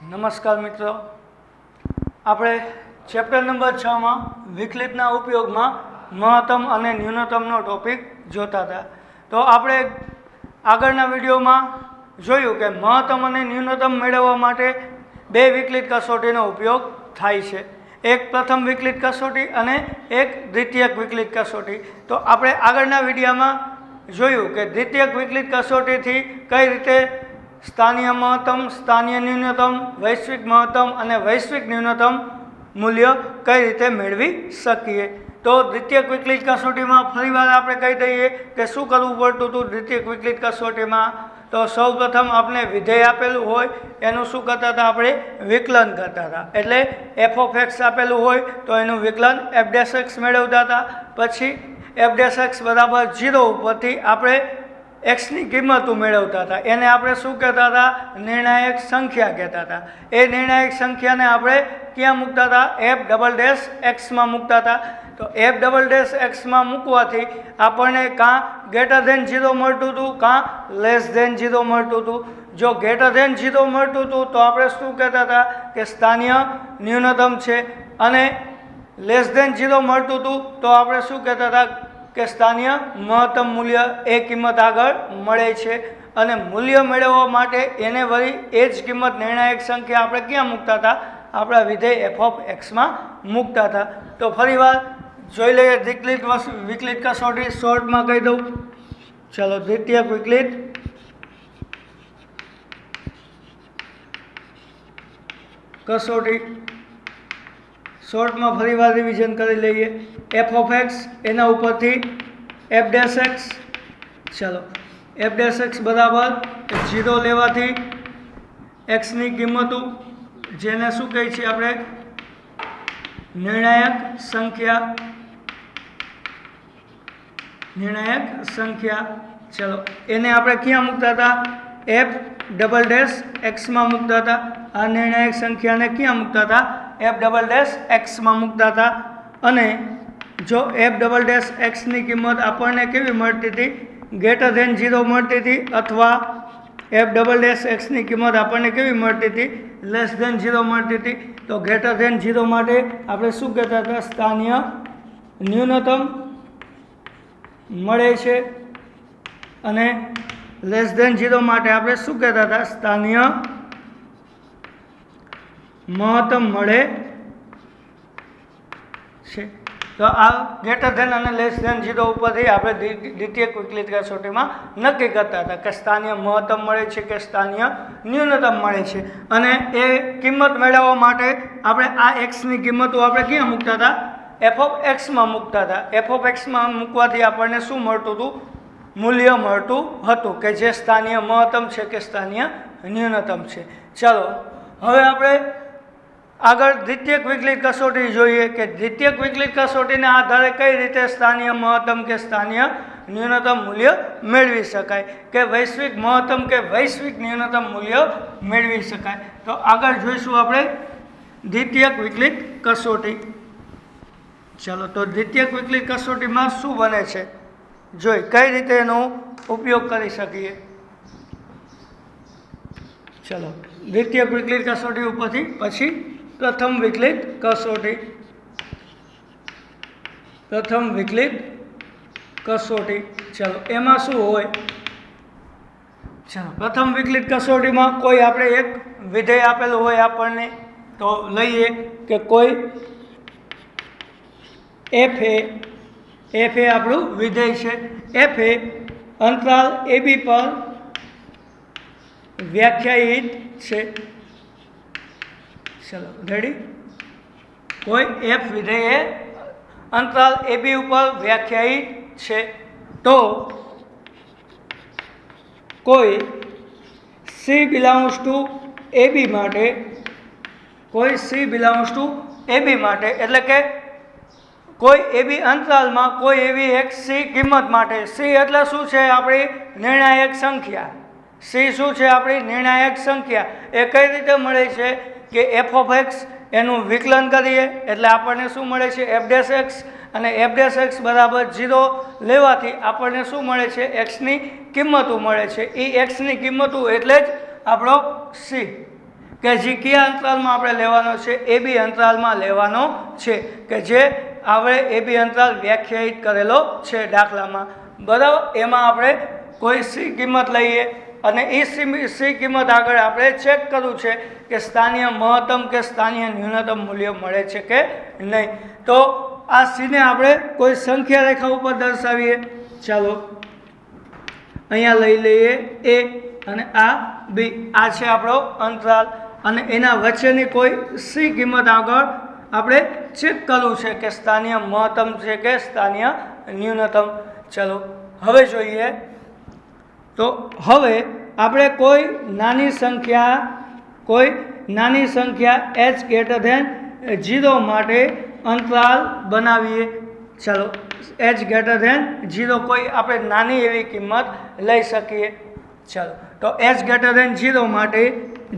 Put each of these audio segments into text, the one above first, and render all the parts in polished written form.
નમસ્કાર મિત્રો, આપણે ચેપ્ટર નંબર 6માં વિકલિતના ઉપયોગમાં મહત્તમ અને ન્યૂનતમનો ટોપિક જોતા હતા. તો આપણે આગળના વિડીયોમાં જોયું કે મહત્તમ અને ન્યૂનતમ મેળવવા માટે બે વિકલિત કસોટીનો ઉપયોગ થાય છે. એક પ્રથમ વિકલિત કસોટી અને એક દ્વિતીયક વિકલિત કસોટી. તો આપણે આગળના વિડીયોમાં જોયું કે દ્વિતીયક વિકલિત કસોટીથી કઈ રીતે સ્થાનીય મહત્તમ, સ્થાનીય ન્યૂનતમ, વૈશ્વિક મહત્તમ અને વૈશ્વિક ન્યૂનતમ મૂલ્ય કઈ રીતે મેળવી શકીએ. તો દ્વિતીયક વિકલિત કસોટીમાં ફરીવાર આપણે કહી દઈએ કે શું કરવું પડતું હતું. દ્વિતીયક વિકલિત કસોટીમાં તો સૌપ્રથમ આપણે વિધેય આપેલું હોય એનું શું કરતા હતા, આપણે વિકલન કરતા હતા. એટલે એફ ઓફ એક્સ આપેલું હોય તો એનું વિકલન એફ ડેશ એક્સ મેળવતા હતા. પછી એફ ડેશ એક્સ બરાબર 0 ઉપરથી આપણે એક્સની કિંમતો મેળવતા હતા. એને આપણે શું કહેતા હતા, નિર્ણાયક સંખ્યા કહેતા હતા. એ નિર્ણાયક સંખ્યાને આપણે ક્યાં મૂકતા હતા, એફ ડબલ ડેશ એક્સમાં મૂકતા હતા. તો એફ ડબલ ડેશ એક્સમાં મૂકવાથી આપણને કાં ગ્રેટર ધેન 0 મળતું હતું, કાં લેસ ધેન 0 મળતું હતું. જો ગ્રેટર ધેન 0 મળતું હતું તો આપણે શું કહેતા હતા કે સ્થાનીય ન્યૂનતમ છે, અને લેસ ધેન 0 મળતું હતું તો આપણે શું કહેતા હતા કે સ્થાનીય મહત્તમ મૂલ્ય એ કિંમત આગળ મળે છે. અને મૂલ્ય મેળવવા માટે એને વળી એ જ કિંમત નિર્ણાયક સંખ્યા આપણે ક્યાં મૂકતા હતા, આપણા વિધેય એફ ઓફ એક્સમાં મૂકતા હતા. તો ફરીવાર જોઈ લઈએ વિકલિત કસોટી. શોર્ટમાં કહી દઉં, ચાલો. દ્વિતીયક વિકલિત કસોટી શોર્ટમાં ફરીવાર રિવિઝન કરી લઈએ. એફ ઓફ એક્સ, એના ઉપરથી એફ ડેશ એક્સ. ચાલો, એફ ડેશ એક્સ બરાબર 0 લેવાથી એક્સની કિંમતો, જેને શું કહે છે આપણે નિર્ણાયક સંખ્યા. ચલો, એને આપણે ક્યાં મૂકતા હતા, એફ ડબલ ડેશ એક્સમાં મૂકતા હતા. આ નિર્ણાયક સંખ્યાને ક્યાં મૂકતા હતા, એફ ડબલ ડેશ એક્સમાં મૂકતા હતા. અને જો એફ ડબલ ડેશ એક્સની કિંમત આપણને કેવી મળતી હતી, ગ્રેટર ધેન 0 મળતી હતી, અથવા એફ ડબલ ડેશ એક્સની કિંમત આપણને કેવી મળતી હતી, લેસ ધેન 0 મળતી હતી. તો ગ્રેટર ધેન 0 માટે આપણે શું કહેતા હતા, સ્થાનીય ન્યૂનતમ મળે છે. અને લેસ ધેન 0 માટે આપણે શું કહેતા હતા, સ્થાનીય મહત્તમ મળે છે. તો આ ગ્રેટર ધેન અને લેસ ધેન 0 ઉપરથી આપણે દ્વિતીયક વિકલિત કસોટીમાં નક્કી કરતા હતા કે સ્થાનીય મહત્તમ મળે છે કે સ્થાનીય ન્યૂનતમ મળે છે. અને એ કિંમત મેળવવા માટે આપણે આ એક્સની કિંમતો આપણે ક્યાં મૂકતા હતા, એફ ઓફ એક્સમાં મૂકતા હતા. એફ ઓફ એક્સમાં મૂકવાથી આપણને શું મળતું હતું, મૂલ્ય મળતું હતું કે જે સ્થાનીય મહત્તમ છે કે સ્થાનીય ન્યૂનતમ છે. ચાલો, હવે આપણે આગળ દ્વિતીયક વિકલિત કસોટી જોઈએ કે દ્વિતીયક વિકલિત કસોટીના આધારે કઈ રીતે સ્થાનીય મહત્તમ કે સ્થાનીય ન્યૂનતમ મૂલ્ય મેળવી શકાય, કે વૈશ્વિક મહત્તમ કે વૈશ્વિક ન્યૂનતમ મૂલ્ય મેળવી શકાય. તો આગળ જોઈશું આપણે દ્વિતીયક વિકલિત કસોટી. ચાલો, તો દ્વિતીયક વિકલિત કસોટીમાં શું બને છે જોઈ કઈ રીતે એનો ઉપયોગ કરી શકીએ. ચાલો, દ્વિતીયક વિકલિત કસોટી ઉપરથી પછી પ્રથમ વિકલિત કસોટી. ચાલો, એમાં શું હોય, ચાલો પ્રથમ વિકલિત કસોટીમાં કોઈ આપણે એક વિધેય આપેલું હોય આપણને, તો લઈએ કે કોઈ એફ એ આપણું વિધેય છે. એફ એ અંતરાલ AB પર વ્યાખ્યાયિત છે. ચલો, રેડી. કોઈ એફ વિધેય અંતરાલ AB ઉપર વ્યાખ્યાયિત છે. તો કોઈ C બિલોંગ્સ ટુ AB માટે, એટલે કે કોઈ એબી અંતરાલમાં કોઈ એવી એક સી કિંમત માટે. સી એટલે શું છે, આપણી નિર્ણાયક સંખ્યા. સી શું છે, આપણી નિર્ણાયક સંખ્યા. એ કઈ રીતે મળે છે કે એફ ઓફ એક્સ એનું વિકલન કરીએ એટલે આપણને શું મળે છે, એફ ડેશ એક્સ. અને એફ ડેશ એક્સ બરાબર 0 લેવાથી આપણને શું મળે છે, એક્સની કિંમતો મળે છે. એ એક્સની કિંમતો એટલે જ આપણો સી. કે જે કયા અંતરાલમાં આપણે લેવાનો છે, એ બી અંતરાલમાં લેવાનો છે, કે જે આપણે એ બી અંતરાલ વ્યાખ્યાયિત કરેલો છે દાખલામાં, બરાબર. એમાં આપણે કોઈ સી કિંમત લઈએ અને એ સી કિંમત આગળ આપણે ચેક કરવું છે કે સ્થાનીય મહત્તમ કે સ્થાનીય ન્યૂનતમ મૂલ્ય મળે છે કે નહીં. તો આ સીને આપણે કોઈ સંખ્યા રેખા ઉપર દર્શાવીએ. ચાલો અહીંયા લઈ લઈએ એ અને આ બી, આ છે આપણો અંતરાલ અને એના વચ્ચેની કોઈ સી કિંમત આગળ આપણે ચેક કરવું છે કે સ્થાનીય મહત્તમ છે કે સ્થાનીય ન્યૂનતમ. ચલો હવે જોઈએ. તો હવે આપણે કોઈ નાની સંખ્યા h ગ્રેટર ધેન 0 માટે અંતરાલ બનાવીએ. ચાલો h ગ્રેટર ધેન 0 કોઈ આપણે નાની એવી કિંમત લઈ શકીએ. ચાલો તો h ગ્રેટર ધેન 0 માટે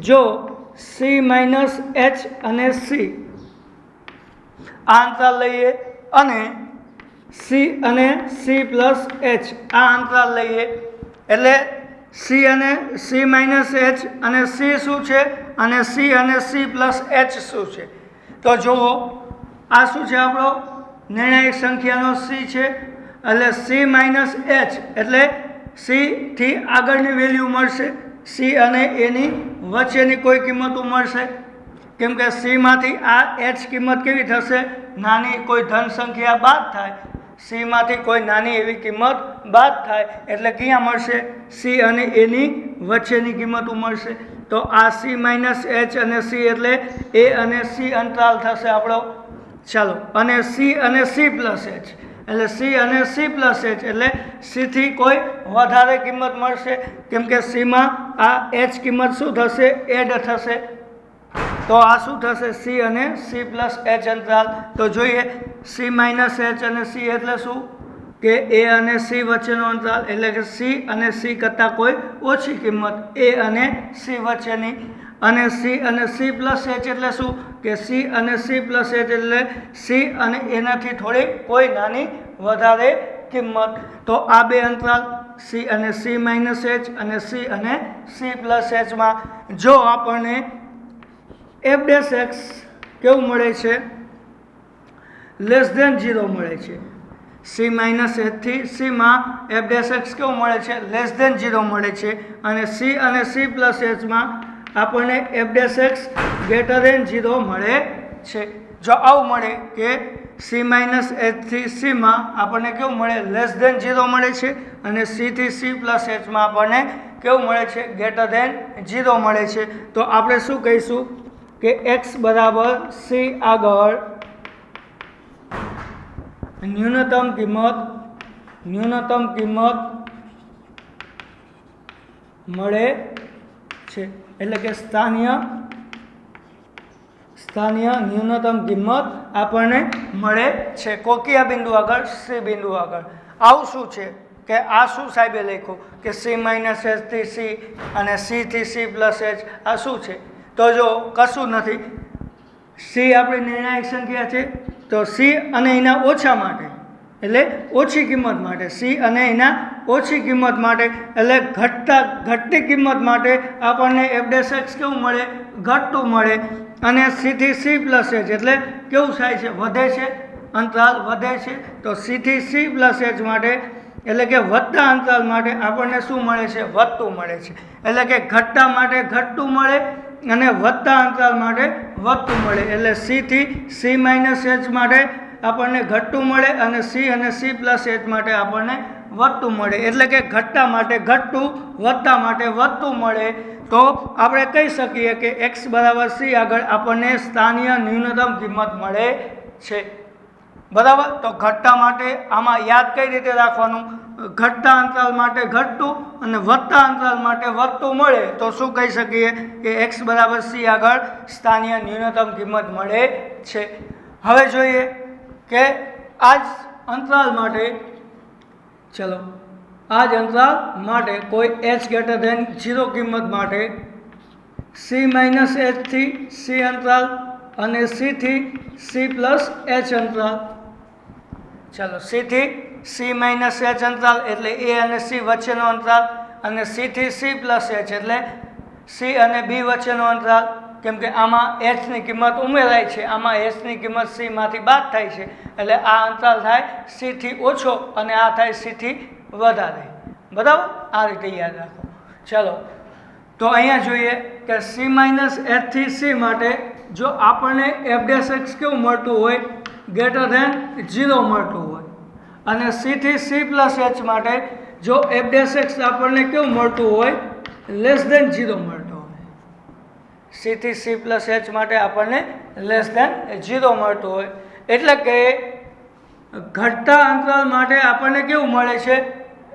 જો c માઇનસ h અને c આ અંતરાલ લઈએ અને c અને c પ્લસ h આ અંતરાલ લઈએ, એટલે c અને c માઇનસ h અને c શું છે અને c અને c પ્લસ h શું છે. તો જુઓ આ શું છે, આપણો નિર્ણાયક સંખ્યાનો c છે, એટલે c માઇનસ h એટલે c થી આગળની વેલ્યુ મળશે, c અને એની વચ્ચેની કોઈ કિંમતો મળશે, કેમ કે c માંથી આ h કિંમત કેવી થશે, નાની કોઈ ધન સંખ્યા બાદ થાય, c માંથી કોઈ નાની એવી કિંમત બાદ થાય એટલે ક્યાં મળશે, c અને એની વચ્ચેની કિંમતો મળશે. તો આ c માઇનસ h અને c એટલે a અને c અંતરાલ થશે આપણો. ચાલો અને c અને c પ્લસ h એટલે c અને c પ્લસ h એટલે c થી કોઈ વધારે કિંમત મળશે, કેમ કે c માં આ h કિંમત શું થશે, એડ થશે. તો આ શું થશે, c અને c પ્લસ h અંતરાલ. તો જોઈએ c માઇનસ h અને c એટલે શું કે a અને c વચ્ચેનો અંતરાલ, એટલે કે c અને c કરતાં કોઈ ઓછી કિંમત a અને c વચ્ચેની, અને c અને c પ્લસ h એટલે શું કે c અને c પ્લસ h એટલે c અને એનાથી થોડી કોઈ નાની વધારે કિંમત. તો આ બે અંતરાલ c અને c માઇનસ h અને c અને c પ્લસ h માં જો આપણને f' કેવું મળે છે, લેસ ધેન 0 મળે છે. c માઇનસ h થી c માં f' કેવું મળે છે, લેસ ધેન 0 મળે છે, અને c પ્લસ h માં આપણને f' ગ્રેટર ધેન 0 મળે છે. જો આવું મળે કે c માઇનસ h થી c માં આપણને કેવું મળે, લેસ ધેન 0 મળે છે, અને c થી c પ્લસ h માં આપણને કેવું મળે છે, ગ્રેટર ધેન 0 મળે છે. તો આપણે શું કહીશું કે x બરાબર c આગળ ન્યૂનતમ કિંમત મળે છે, એટલે કે સ્થાનીય ન્યૂનતમ કિંમત આપણને મળે છે. કોકિયા બિંદુ આગળ, c બિંદુ આગળ. આવું શું છે કે આ શું સાહેબે લખ્યું કે c માઇનસ h થી c અને c થી c પ્લસ h, આ શું છે? તો જો કશું નથી, c આપણી નિર્ણાયક સંખ્યા છે, તો c અને એના ઓછા માટે એટલે ઓછી કિંમત માટે, c અને એના ઓછી કિંમત માટે એટલે ઘટતી કિંમત માટે આપણને f' કેવું મળે, ઘટતું મળે, અને c થી c પ્લસ h એટલે કેવું થાય છે, વધે છે, અંતરાલ વધે છે. તો c થી c પ્લસ h માટે એટલે કે વધતા અંતરાલ માટે આપણને શું મળે છે, વધતું મળે છે, એટલે કે ઘટતા માટે ઘટતું મળે અને વધતા અંતરાલ માટે વધતું મળે. એટલે c થી c માઇનસ h માટે આપણને ઘટતું મળે અને c અને c પ્લસ h માટે આપણને વધતું મળે, એટલે કે ઘટતા માટે ઘટતું, વધતા માટે વધતું મળે. તો આપણે કહી શકીએ કે x બરાબર c આગળ આપણને સ્થાનીય ન્યૂનતમ કિંમત મળે છે. બરાબર. તો ઘટતા માટે આમાં યાદ કઈ રીતે રાખવાનું, ઘટતા અંતરાલ માટે ઘટતું અને વધતા અંતરાલ માટે વધતું મળે તો શું કહી શકીએ કે x બરાબર c આગળ સ્થાનીય ન્યૂનતમ કિંમત મળે છે. હવે જોઈએ કે આ જ અંતરાલ માટે, ચલો આ જ અંતરાલ માટે કોઈ h ગ્રેટર ધેન 0 કિંમત માટે c માઇનસ h થી c અંતરાલ અને c થી c પ્લસ h અંતરાલ. ચાલો c થી c માઇનસ h અંતરાલ એટલે a અને c વચ્ચેનો અંતરાલ, અને c થી c પ્લસ h એટલે c અને b વચ્ચેનો અંતરાલ. કેમ કે આમાં એચની કિંમત ઉમેરાય છે, આમાં એચની કિંમત સીમાંથી બાદ થાય છે, એટલે આ અંતરાલ થાય સીથી ઓછો અને આ થાય સીથી વધારે. બરાબર, આ રીતે યાદ રાખો. ચાલો, તો અહીંયા જોઈએ કે સી માઇનસ એચથી સી માટે જો આપણને એફ ડેશ એક્સ કેવું મળતું હોય, ગ્રેટર ધેન 0 મળતું હોય, અને સીથી સી પ્લસ એચ માટે જો એફ ડેશ એક્સ આપણને કેવું મળતું હોય, લેસ ધેન 0 મળતું હોય. સીથી સી પ્લસ એચ માટે આપણને લેસ ધેન 0 મળતું હોય, એટલે કે ઘટતા અંતરાલ માટે આપણને કેવું મળે છે,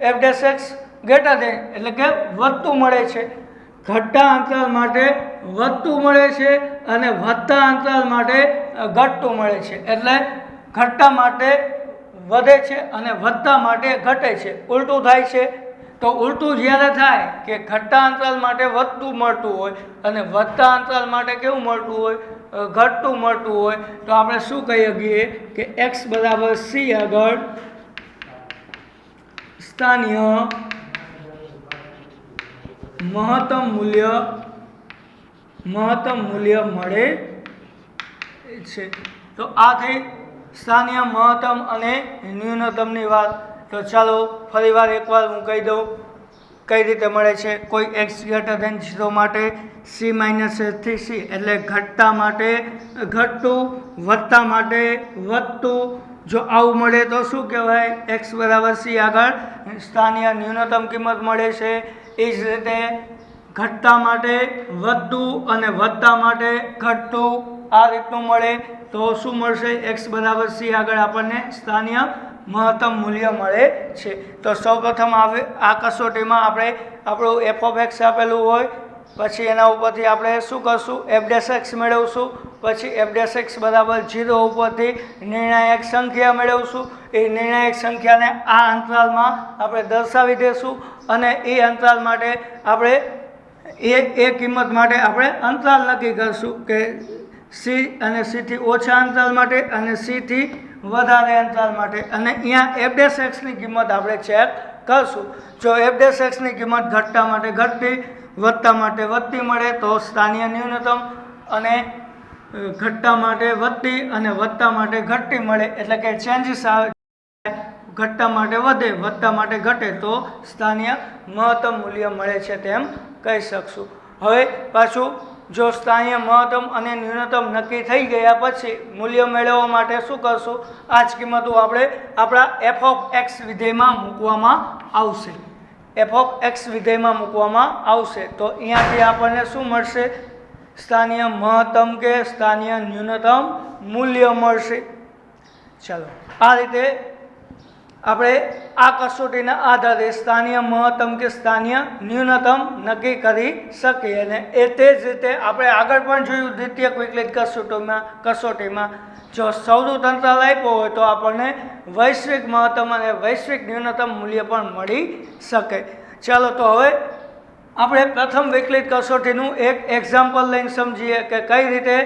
f dash x greater than એટલે કે વધતું મળે છે. ઘટતા અંતરાલ માટે વધતું મળે છે અને વધતા અંતરાલ માટે ઘટતું મળે છે. એટલે ઘટતા માટે વધે છે અને વધતા માટે ઘટે છે. ઉલટું થાય છે. તો ઉલટું જ્યારે થાય કે ઘટતા અંતરાલ માટે વધતું મળતું હોય અને વધતા અંતરાલ માટે કેવું મળતું હોય, ઘટતું મળતું હોય, તો આપણે શું કહી શકીએ કે x બરાબર c આગળ સ્થાનીય મહત્તમ મૂલ્ય મળે છે. તો આ થઈ સ્થાનીય મહત્તમ અને ન્યૂનતમની વાત. તો ચાલો ફરીવાર એકવાર હું કહી દઉં કઈ રીતે મળે છે. કોઈ એક્સ ગ્રેટર ધેન 0 માટે સી માઇનસ એચથી સી એટલે ઘટતા માટે ઘટતું, વધતા માટે વધતું. જો આવું મળે તો શું કહેવાય, એક્સ બરાબર સી આગળ સ્થાનીય ન્યૂનતમ કિંમત મળે છે. એ જ રીતે ઘટતા માટે વધતું અને વધતા માટે ઘટતું આ રીતનું મળે તો શું મળશે, એક્સ બરાબર સી આગળ આપણને સ્થાનીય મહત્તમ મૂલ્ય મળે છે. તો સૌપ્રથમ આ કસોટીમાં આપણે આપણું એફ ઓફ એક્સ આપેલું હોય, પછી એના ઉપરથી આપણે શું કરશું, એફ ડેશ એક્સ મેળવશું, પછી એફ ડેશ એક્સ બરાબર 0 ઉપરથી નિર્ણાયક સંખ્યા મેળવશું. એ નિર્ણાયક સંખ્યાને આ અંતરાલમાં આપણે દર્શાવી દઈશું અને એ અંતરાલ માટે આપણે એ કિંમત માટે આપણે અંતરાલ નક્કી કરશું કે સી અને સીથી ઓછા અંતરાલ માટે અને સીથી વધારે અંતરાલ માટે. અને અહીંયા એફ ડેશ એક્સની કિંમત આપણે ચેક કરશું. જો એફ ડેશ એક્સની કિંમત ઘટતા માટે ઘટતી, વધતા માટે વધતી મળે તો સ્થાનીય ન્યૂનતમ, અને ઘટતા માટે વધતી અને વધતા માટે ઘટતી મળે એટલે કે ચેન્જીસ આવે, ઘટતા માટે વધે, વધતા માટે ઘટે તો સ્થાનીય મહત્તમ મૂલ્ય મળે છે તેમ કહી શકશું. હવે પાછું જો સ્થાનીય મહત્તમ અને ન્યૂનતમ નક્કી થઈ ગયા પછી મૂલ્ય મેળવવા માટે શું કરશું, આ જ કિંમતો આપણે આપણા એફ ઓફ એક્સ વિધેયમાં મૂકવામાં આવશે. એફ ઓફ એક્સ વિધેયમાં મૂકવામાં આવશે તો અહીંયાથી આપણને શું મળશે, સ્થાનીય મહત્તમ કે સ્થાનીય ન્યૂનતમ મૂલ્ય મળશે. ચાલો, આ રીતે આપણે આ કસોટીના આધારે સ્થાનીય મહત્તમ કે સ્થાનીય ન્યૂનતમ નક્કી કરી શકીએ. અને એ તે જ રીતે આપણે આગળ પણ જોયું દ્વિતીયક વિકલિત કસોટીમાં જો સૌદૂત અંતરાલ આપ્યો હોય તો આપણને વૈશ્વિક મહત્તમ અને વૈશ્વિક ન્યૂનતમ મૂલ્ય પણ મળી શકે. ચાલો, તો હવે આપણે પ્રથમ વિકલિત કસોટીનું એક એક્ઝામ્પલ લઈને સમજીએ કે કઈ રીતે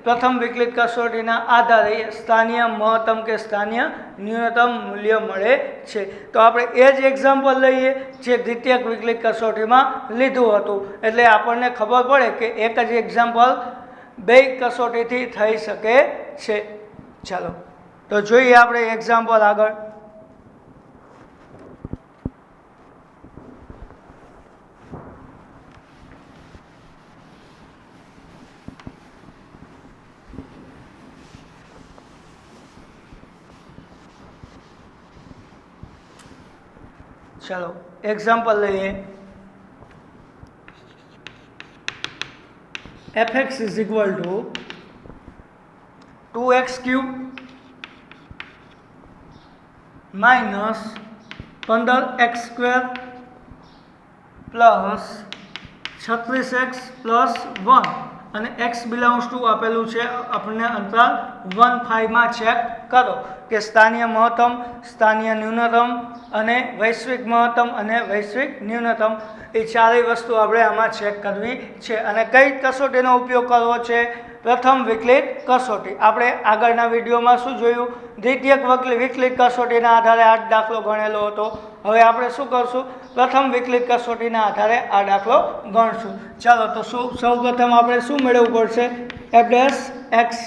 પ્રથમ વિકલિત કસોટીના આધારે સ્થાનીય મહત્તમ કે સ્થાનીય ન્યૂનતમ મૂલ્ય મળે છે. તો આપણે એ જ એક્ઝામ્પલ લઈએ જે દ્વિતીયક વિકલિત કસોટીમાં લીધું હતું, એટલે આપણને ખબર પડે કે એક જ એક્ઝામ્પલ બે કસોટીથી થઈ શકે છે. ચાલો, તો જોઈએ આપણે એક્ઝામ્પલ આગળ. चलो एग्जाम्पल लिए f x is equal to 2x³ minus 15x² plus 36x plus 1 અને x બિલોંગ્સ ટુ આપેલું છે આપણને અંતરાલ 1-5 માં ચેક કરો કે સ્થાનીય મહત્તમ, સ્થાનીય ન્યૂનતમ અને વૈશ્વિક મહત્તમ અને વૈશ્વિક ન્યૂનતમ એ ચારેય વસ્તુ આપણે આમાં ચેક કરવી છે. અને કઈ કસોટીનો ઉપયોગ કરવો છે, પ્રથમ વિકલિત કસોટી. આપણે આગળના વિડીયોમાં શું જોયું, દ્વિતીયક વિકલિત કસોટીના આધારે આ દાખલો ગણેલો હતો. હવે આપણે શું કરશું, प्रथम विकलित कसोटीना आधारे आ दाखलो गणशुं। चलो तो सौ प्रथम आपणे शुं मेळवવું પડશે? एफ डैश एक्स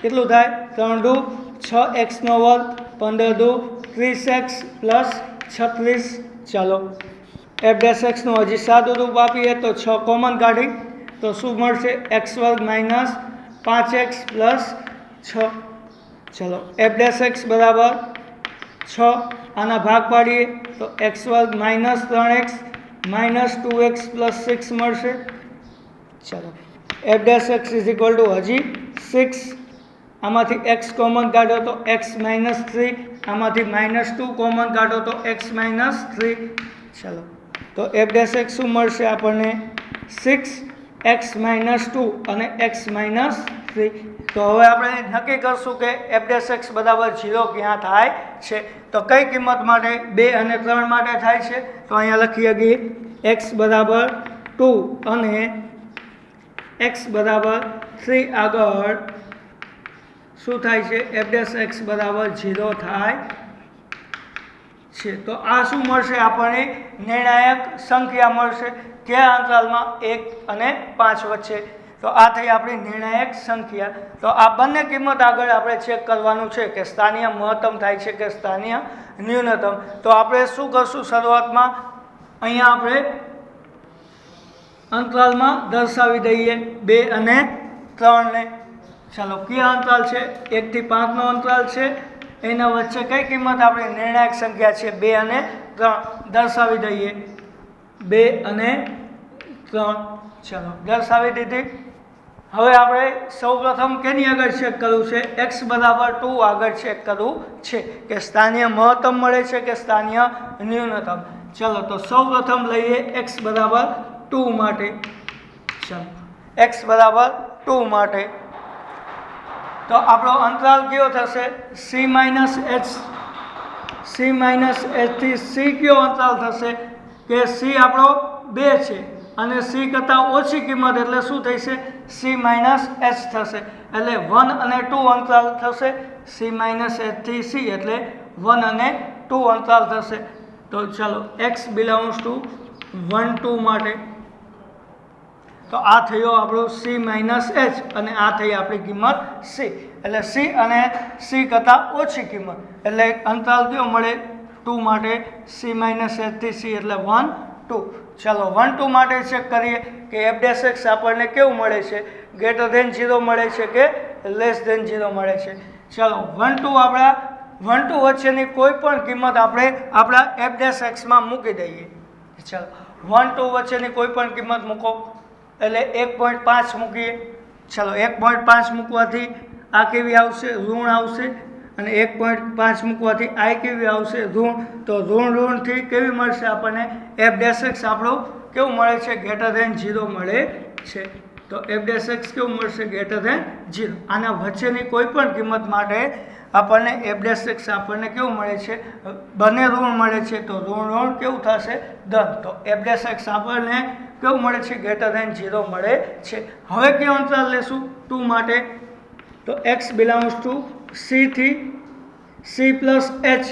કેટલું થાય? 3 દુ 6x નો વર્ગ 15 દુ 30x પ્લસ 36। ચાલો एफ डैश एक्स નું હજી સાદું રૂપ આપીએ તો 6 કોમન કાઢી તો શું મળશે? x વર્ગ માઇનસ 5x પ્લસ 6। चलो एफ डैश एक्स बराबर 6 आना भाग पाड़ीए तो एक्स वर्ग minus 3x minus 2x plus 6 मळशे। चलो f dash x is equal to हजी 6 आमांथी x कॉमन काढो तो x माइनस 3 आमांथी माइनस 2 कॉमन काढो तो x माइनस 3। चलो तो एफ डैश एक्स शुं मळशे आपणे? 6x माइनस 2 અને x माइनस 3। तो हवे आपणे नक्की करशुं के एफ डैश एक्स बराबर 0 क्यां थाय छे। तो कई किंमत माटे 2 અને 3 माटे थाय छे तो अहींया लखीए कि x बराबर 2 અને x बराबर 3 आगळ शुं थाय छे? एफ डैश एक्स बराबर 0 थाय छे। तो आ शुं मळशे आपणे? निर्णायक संख्या मळशे क्या अंतरालमां 1 અને 5 वच्चे। तो आ थई आपणी निर्णायक संख्या। तो आ बंने किंमत आगळ आपणे चेक करवानुं छे के स्थानीय महत्तम थाय छे के स्थानीय न्यूनतम। तो आपणे शुं करशुं? शरूआतमां अहींया आपणे अंतरालमां दर्शावी दઈએ 2 અને 3 ने। चलो क्या अंतराल छे? 1 થી 5 नो अंतराल छे एना वच्चे कई किंमत आपणी निर्णायक संख्या छे? 2 અને 3 दर्शावी दઈએ 2 અને 3। चलो दर्शावी दीधी। हवे आपणे सौप्रथम केनी आगळ चेक करवुं छे? x बराबर 2 आगळ चेक करवुं छे के स्थानीय महत्तम मळे छे के स्थानीय न्यूनतम। चलो तो सौप्रथम लईए x बराबर 2 माटे। चलो x बराबर 2 माटे तो आपणो अंतराल केवो थशे? c minus h। c minus h थी c क्यो अंतराल थशे? के c आपणो 2 छे અને c કરતાં ઓછી કિંમત એટલે શું થશે? c માઇનસ h થશે એટલે 1 અને 2 અંતરાલ થશે। c માઇનસ h થી c એટલે 1 અને 2 અંતરાલ થશે। તો ચાલો x બિલોંગ્સ ટુ 1 2 માટે તો આ થયો આપણો c માઇનસ h અને આ થઈ આપણી કિંમત c એટલે c અને c કરતાં ઓછી કિંમત એટલે અંતરાલ કયો મળે? 2 માટે c માઇનસ h થી c એટલે 1 2। चलो 1 2 माटे चेक करिए कि एफ डैश एक्स आपने केवुं मळे छे? ग्रेटर देन 0 मळे छे के लेस देन 0 मळे छे। चलो 1 2 आपणा 1 2 वच्चेनी कोईपण किंमत आपणे आपणा एफ डैश एक्स मां मूकी दઈએ। चलो 1 2 वच्चेनी कोईपण किंमत मूको એટલે 1.5 મૂકીએ। चलो 1.5 મૂકવાથી આ કેવી આવશે? ઋણ આવશે અને 1.5 મૂકવાથી આ કેવી આવશે? ઋણ। તો ઋણ ઋણથી કેવી મળશે આપણને? એફ ડેશ એક્સ આપણો કેવું મળે છે? ગ્રેટર ધેન 0 મળે છે। તો એફ ડેશ એક્સ કેવું મળશે? Greater than 0। આના વચ્ચેની કોઈ પણ કિંમત માટે આપણને એફ ડેશ એક્સ આપણને કેવું મળે છે? બંને ઋણ મળે છે તો ઋણ ઋણ કેવું થશે? ધન। તો એફ ડેશ એક્સ આપણને કેવું મળે છે? ગ્રેટર ધેન 0 મળે છે। હવે કયો અંતરાલ લેશું 2 માટે? તો x બિલોંગ્સ ટુ c થી c પ્લસ h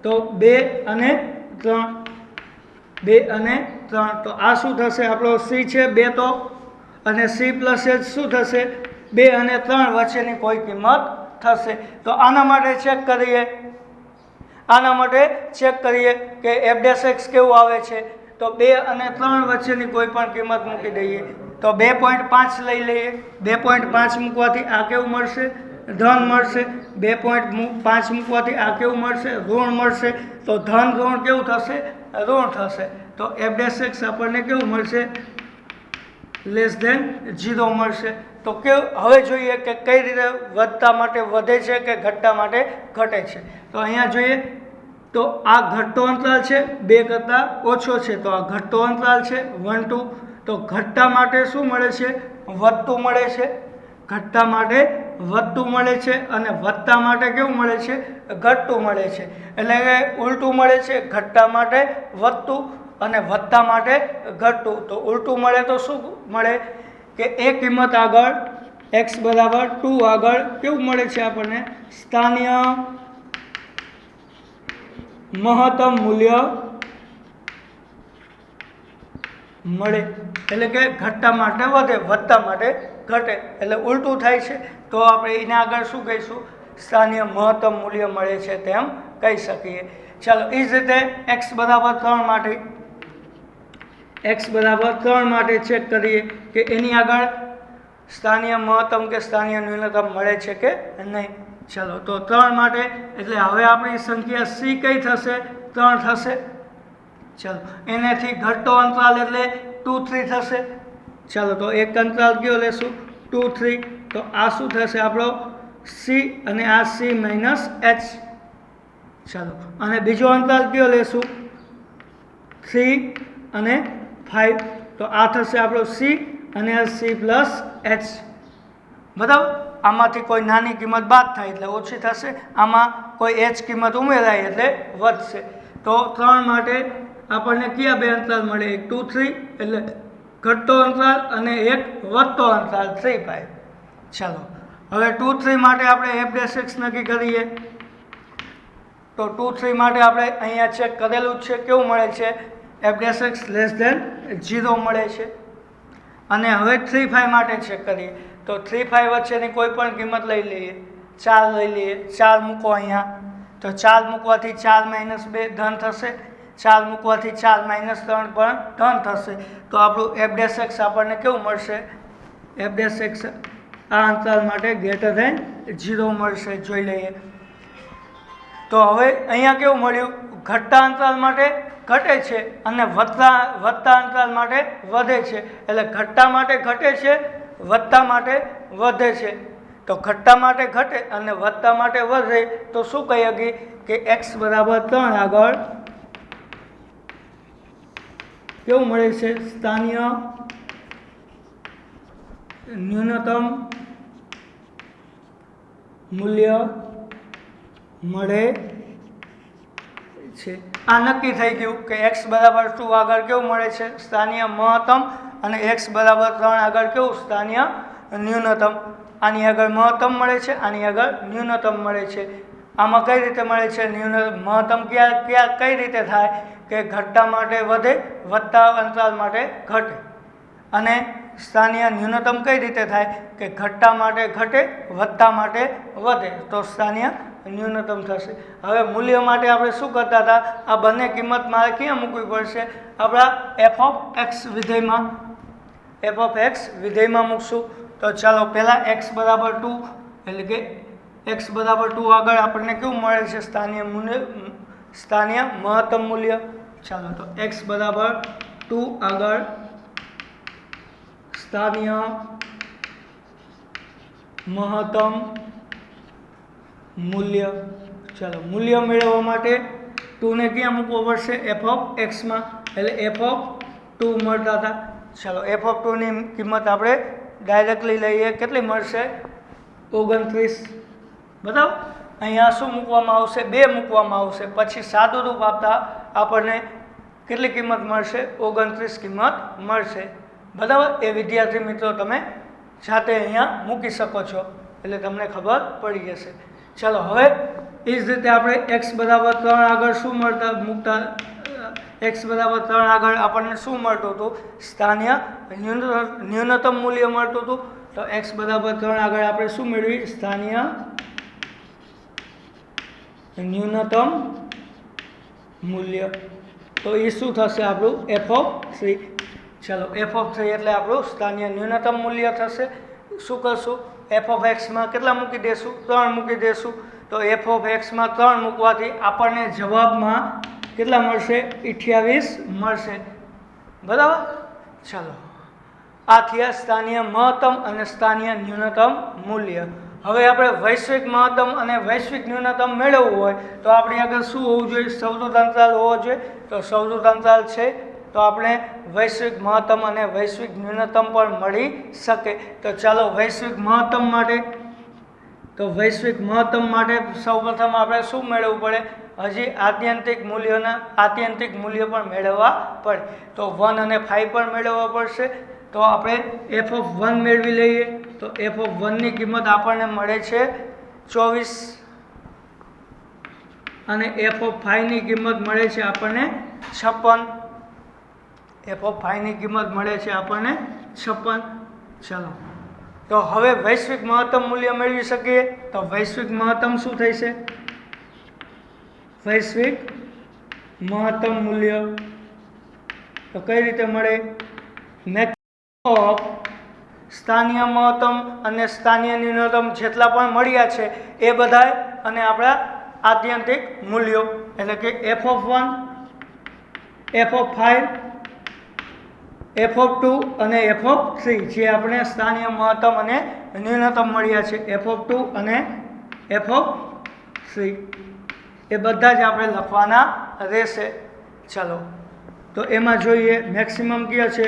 તો 2 અને 3 2 અને 3 તો આ શું થશે? આપણો c છે 2 તો અને c પ્લસ h શું થશે? 2 અને 3 વચ્ચેની કોઈ કિંમત થશે। તો આના માટે ચેક કરીએ કે એફ ડેશ એક્સ કેવું આવે છે? તો 2 અને 3 વચ્ચેની કોઈ પણ કિંમત મૂકી દઈએ તો 2.5 લઈ લઈએ। 2.5 મૂકવાથી આ કેવું મળશે? ધન મળશે। 2.5 મૂકવાથી આ કેવું મળશે? ઋણ મળશે। તો ધન ઋણ કેવું થશે? ઋણ થશે। તો એફ ડેશ એક્સ આપણને કેવું મળશે? લેસ ધેન 0 મળશે। તો હવે જોઈએ કે કઈ રીતે વધતા માટે વધે છે કે ઘટતા માટે ઘટે છે। તો અહીંયા જોઈએ તો આ ઘટતો અંતરાલ છે 2 કરતાં ઓછો છે તો આ ઘટતો અંતરાલ છે 1 2। તો ઘટતા માટે શું મળે છે? વધતું મળે છે। ઘટતા માટે વધતું મળે છે અને વધતા માટે કેવું મળે છે? ઘટતું મળે છે। એટલે કે ઉલટું મળે છે। ઘટતા માટે વધતું અને વધતા માટે ઘટતું। તો ઉલટું મળે તો શું મળે કે એ કિંમત આગળ x બરાબર 2 આગળ કેવું મળે છે આપણને? સ્થાનિય મહત્તમ મૂલ્ય મળે, એટલે કે ઘટતા માટે વધે, વધતા માટે ઘટે, એટલે ઉલટું થાય છે. તો આપણે એના આગળ શું કહીશું? સ્થાનીય મહત્તમ મૂલ્ય મળે છે તેમ કહી શકીએ. ચાલો, એ જ રીતે x બરાબર 3 માટે ચેક કરીએ કે એની આગળ સ્થાનીય મહત્તમ કે સ્થાનીય ન્યૂનતમ મળે છે કે નહીં. ચાલો, તો 3 માટે એટલે હવે આપણી સંખ્યા c કઈ થશે? 3 થશે. ચાલો, એનાથી ઘટતો અંતરાલ એટલે 2 3 થશે. ચાલો, તો એક અંતરાલ કયો લેશું? 2 3. તો આ શું થશે આપણો? c, અને આ c માઇનસ h. ચાલો, અને બીજો અંતરાલ કયો લેશું? 3 અને 5. તો આ થશે આપણો c, અને આ c પ્લસ h. બરાબર, આમાંથી કોઈ નાની કિંમત બાદ થાય એટલે ઓછી થશે, આમાં કોઈ h કિંમત ઉમેરાય એટલે વધશે. તો 3 માટે આપણને કયા બે અંતરાલ મળે? એક 2 3 એટલે ઘટતો અંતરાલ, અને એક વધતો અંતરાલ 3 5. ચાલો, હવે 2 3 માટે આપણે f' નક્કી કરીએ. તો 2 3 માટે આપણે અહીંયા ચેક કરેલું જ છે. કેવું મળે છે? f' લેસ ધેન 0 મળે છે. અને હવે 3 5 માટે ચેક કરીએ. તો 3 5 વચ્ચેની કોઈ પણ કિંમત લઈ લઈએ. 4 લઈ લઈએ. 4 મૂકો અહીંયા. તો 4 મૂકવાથી 4 માઇનસ 2 ધન થશે. 4 મૂકવાથી 4 માઇનસ 3 પણ ધન થશે. તો આપણું f' આપણને કેવું મળશે? f' આ અંતરાલ માટે ગ્રેટર ધેન 0 મળશે. જોઈ લઈએ. તો હવે અહીંયા કેવું મળ્યું? ઘટતા અંતરાલ માટે ઘટે છે, અને વધતા અંતરાલ માટે વધે છે. એટલે ઘટતા માટે ઘટે છે, વધતા માટે વધે છે. તો ઘટતા માટે ઘટે અને વધતા માટે વધે, તો શું કહી શકીએ કે x બરાબર 3 આગળ કેવું મળે છે? સ્થાનીય ન્યૂનતમ મૂલ્ય મળે છે. આ નક્કી થઈ ગયું કે x બરાબર 2 આગળ કેવું મળે છે? સ્થાનીય મહત્તમ. અને x બરાબર 3 આગળ કેવું? સ્થાનીય ન્યૂનતમ. આની આગળ મહત્તમ મળે છે, આની આગળ ન્યૂનતમ મળે છે. આમાં કઈ રીતે મળે છે? મહત્તમ કઈ રીતે થાય? કે ઘટતા માટે વધે, વધતા અંતરાલ માટે ઘટે. અને સ્થાનીય ન્યૂનતમ કઈ રીતે થાય? કે ઘટતા માટે ઘટે, વધતા માટે વધે. તો સ્થાનીય ન્યૂનતમ થશે. હવે મૂલ્ય માટે આપણે શું કરતા હતા? આ બંને કિંમત મારે ક્યાં મૂકવી પડશે? આપણા f(x) વિધેયમાં મૂકશું. તો ચાલો, પહેલાં x બરાબર 2 એટલે કે x બરાબર 2 આગળ આપણને કેવું મળે છે? સ્થાનીય મહત્તમ મૂલ્ય. ચાલો, તો x બરાબર 2 આગળ સ્થાનીય મહત્તમ મૂલ્ય. ચાલો, મૂલ્ય મેળવવા માટે 2 ને ક્યાં મૂકવો પડશે? f(x) માં. એટલે f(2) મળતા હતા. ચાલો, f(2) ની કિંમત આપણે ડાયરેક્ટલી લઈએ. કેટલી મળશે? 29. બરાબર. અહીંયા શું મૂકવામાં આવશે? 2 મૂકવામાં આવશે. પછી સાદું રૂપ આપતા આપણને કેટલી કિંમત મળશે? 29 કિંમત મળશે. બરાબર. એ વિદ્યાર્થી મિત્રો તમે જાતે અહીંયા મૂકી શકો છો, એટલે તમને ખબર પડી જશે. ચાલો, હવે એ જ રીતે આપણે x બરાબર 3 આગળ શું મૂકતા? x બરાબર 3 આગળ આપણને શું મળતું હતું? સ્થાનીય ન્યૂનતમ મૂલ્ય મળતું હતું. તો x બરાબર 3 આગળ આપણે શું મેળવી? સ્થાનીય ન્યૂનતમ મૂલ્ય. તો એ શું થશે? આપણું f(3). ચાલો, f(3) એટલે આપણું સ્થાનીય ન્યૂનતમ મૂલ્ય થશે. શું કરશું? f(x) માં કેટલા મૂકી દેશું? 3 મૂકી દેશું. તો f(x) માં 3 મૂકવાથી આપણને જવાબમાં કેટલા મળશે? 28 મળશે. બરાબર. ચાલો, આ થયા સ્થાનીય મહત્તમ અને સ્થાનીય ન્યૂનતમ મૂલ્ય. હવે આપણે વૈશ્વિક મહત્તમ અને વૈશ્વિક ન્યૂનતમ મેળવવું હોય તો આપણી આગળ શું હોવું જોઈએ? સવૃત અંતરાલ હોવો જોઈએ. તો સવૃત અંતરાલ છે તો આપણે વૈશ્વિક મહત્તમ અને વૈશ્વિક ન્યૂનતમ પણ મળી શકે. તો ચાલો, વૈશ્વિક મહત્તમ માટે સૌપ્રથમ આપણે શું મેળવવું પડે? હજી આત્યંતિક મૂલ્ય પણ મેળવવા પડે. તો 1 અને 5 પણ મેળવવા પડશે. તો આપણે f(1) મેળવી લઈએ. તો f(1) ની કિંમત આપણને મળે છે 24, અને f(5) ની કિંમત મળે છે આપણને 56. એફ ઓફ ફાઈની કિંમત મળે છે આપણને 56. ચલો, તો હવે વૈશ્વિક મહત્તમ મૂલ્ય મેળવી શકીએ. તો વૈશ્વિક મહત્તમ શું થઈ છે? વૈશ્વિક મહત્તમ મૂલ્ય તો કઈ રીતે મળે? મેક્સિમમ ઓફ સ્થાનીય મહત્તમ અને સ્થાનીય ન્યૂનતમ જેટલા પણ મળ્યા છે એ બધાય અને આપણા આત્યંતિક મૂલ્યો એટલે કે F of 1, F of 5, F of 2 અને એફ ઓફ 3 જે આપણે સ્થાનીય મહત્તમ અને ન્યૂનતમ મળ્યા છે એફ ઓફ 2 અને એફ ઓફ 3 એ બધા જ આપણે લખવાના રહેશે. ચાલો, તો એમાં જોઈએ મેક્સિમમ કયા છે?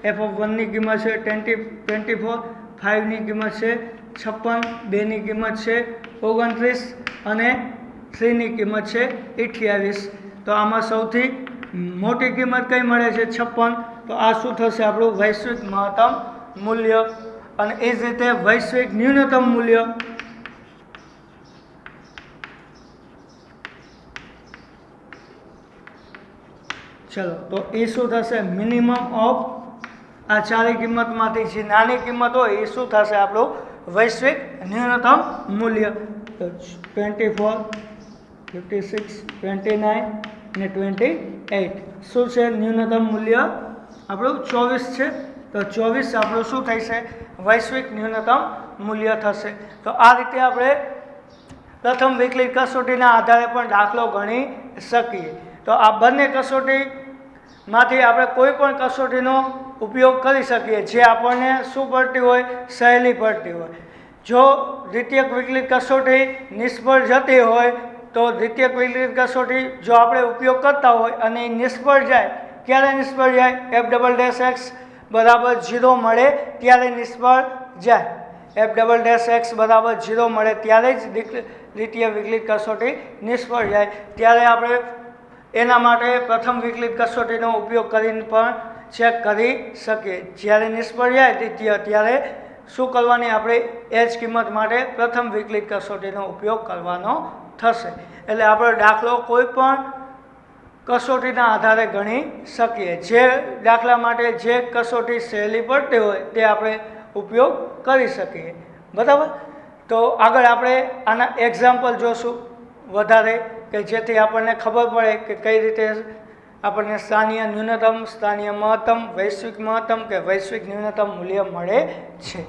એફ ઓફ 1ની કિંમત છે 24, 5ની કિંમત છે 56, 2ની કિંમત છે 29 અને 3ની કિંમત છે 28. તો આમાં સૌથી મોટી કિંમત કઈ મળે છે? 56. તો આ શું થશે? આપણું વૈશ્વિક મહત્તમ મૂલ્ય. અને એ જ રીતે વૈશ્વિક ન્યૂનતમ મૂલ્ય ચલો, તો એ શું થશે? મિનિમમ ઓફ આ ચારેય કિંમતમાંથી જે નાની કિંમત હોય એ શું થશે? આપણું વૈશ્વિક ન્યૂનતમ મૂલ્ય. તો 24, 56, 29 ને 28 શું છે? ન્યૂનતમ મૂલ્ય આપણું 24 છે. તો 24 આપણું શું થશે? વૈશ્વિક ન્યૂનતમ મૂલ્ય થશે. તો આ રીતે આપણે પ્રથમ વિકલિત કસોટીના આધારે પણ દાખલો ગણી શકીએ. તો આ બંને કસોટીમાંથી આપણે કોઈ પણ કસોટીનો ઉપયોગ કરી શકીએ જે આપણને શું પડતી હોય? સહેલી પડતી હોય. જો દ્વિતીયક વિકલિત કસોટી નિષ્ફળ જતી હોય તો દ્વિતીયક વિકલિત કસોટી જો આપણે ઉપયોગ કરતા હોય અને એ નિષ્ફળ જાય, ક્યારે નિષ્ફળ જાય? એફ ડબલ ડેશ એક્સ બરાબર 0 મળે ત્યારે નિષ્ફળ જાય. એફ ડબલ ડેશ એક્સ બરાબર 0 મળે ત્યારે જ દ્વિતીય વિકલિત કસોટી નિષ્ફળ જાય. ત્યારે આપણે એના માટે પ્રથમ વિકલિત કસોટીનો ઉપયોગ કરીને પણ ચેક કરી શકીએ. જ્યારે નિષ્ફળ જાય દ્વિતીય ત્યારે શું કરવાની? આપણે એ જ કિંમત માટે પ્રથમ વિકલિત કસોટીનો ઉપયોગ કરવાનો થશે. એટલે આપણે દાખલો કોઈ પણ કસોટીના આધારે ગણી શકીએ. જે દાખલા માટે જે કસોટી સહેલી પડતી હોય તે આપણે ઉપયોગ કરી શકીએ. બરાબર? તો આગળ આપણે આના એક્ઝામ્પલ જોશું વધારે કે જેથી આપણને ખબર પડે કે કઈ રીતે આપણને સ્થાનીય ન્યૂનતમ, સ્થાનીય મહત્તમ, વૈશ્વિક મહત્તમ કે વૈશ્વિક ન્યૂનતમ મૂલ્ય મળે છે.